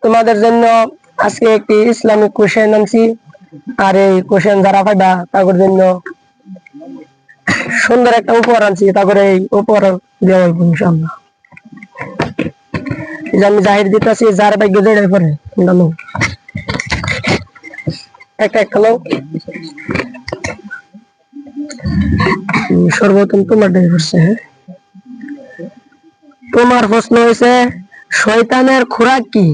তোমাদের জন্য আজকে একটি ইসলামিক কোশ্চেন আনছি। আর এই কোশ্চেন যারা পাইবা তাদের জন্য সুন্দর একটা উপহার আনছি। তারপরে এই উপহার দেওয়া হবে ইনশাআল্লাহ। আমি জাহির দিতেছি, যার ভাগ্য জড়াই পড়ে একটা একটা লোক। সর্বপ্রথম তোমার ডাই করছে। হ্যাঁ, তোমার প্রশ্ন হয়েছে শয়তানের খোরাক কি?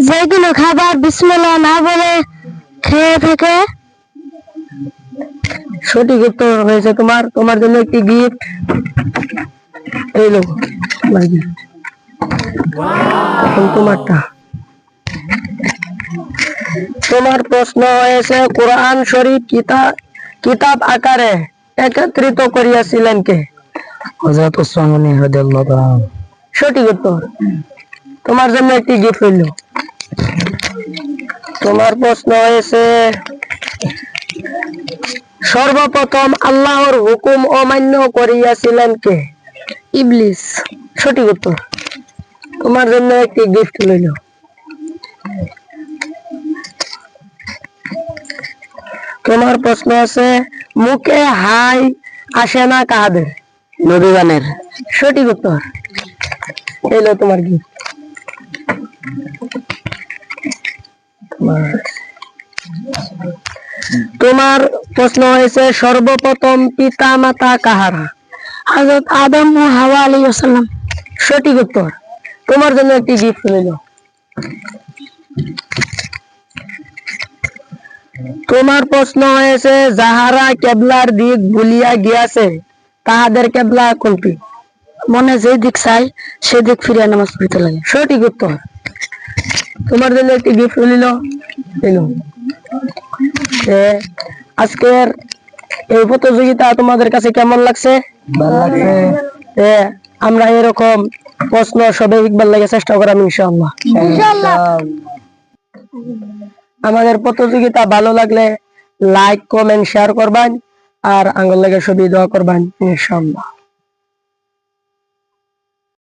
যে কোনো খাবার বিসমিল্লাহ না বলে খেয়ে থাকে। সঠিক উত্তর হয়েছে তোমার। তোমার জন্য একটি গিফট। এই লোক তোমারটা। তোমার প্রশ্ন হয়েছে কোরআন শরীফ কিতাব আকারে একত্রিত করিয়াছিলেন কে? হযরত ওসমান গনি রাদিয়াল্লাহু তাআলা। সঠিক উত্তর। তোমার জন্য একটি গিফট হইল। তোমার প্রশ্ন হয়েছে সর্বপ্রথম আল্লাহর হুকুম অমান্য করিয়াছিলেন কে? ইবলিস। সঠিক উত্তর। তোমার জন্য একটি গিফট লইল। তোমার প্রশ্ন আছে মুখে হাই আসে না কাদের? নবীগণের। সঠিক উত্তর। এলো তোমার গিফট। তোমার প্রশ্ন হয়েছে সর্বপ্রথম পিতা মাতা কাহারা? হযরত আদম ও হাওয়া আলাইহিস সালাম। সঠিক উত্তর। তোমার জন্য একটি গিফট রইল। তোমার প্রশ্ন হয়েছে যাহারা কেবলার দিক ভুলিয়া গিয়াছে তাহাদের কেবলা কোনটি? মনে যে দিক চাই সেদিক ফিরিয়া নামাজ পড়তে লাগে। সঠিক উত্তর। তোমার জন্য একটি গিফট রইল। আজকের এই প্রতিযোগিতা তোমাদের কাছে কেমন লাগছে? ভালো লাগছে। আমরা এরকম প্রশ্ন সবাই একবার লাগে চেষ্টা করাম ইনশাআল্লাহ। আমাদের প্রতিযোগিতা ভালো লাগলে লাইক কমেন্ট শেয়ার করবেন আর আঙ্গুল লাগে সবই দোয়া করবেন ইনশাআল্লাহ।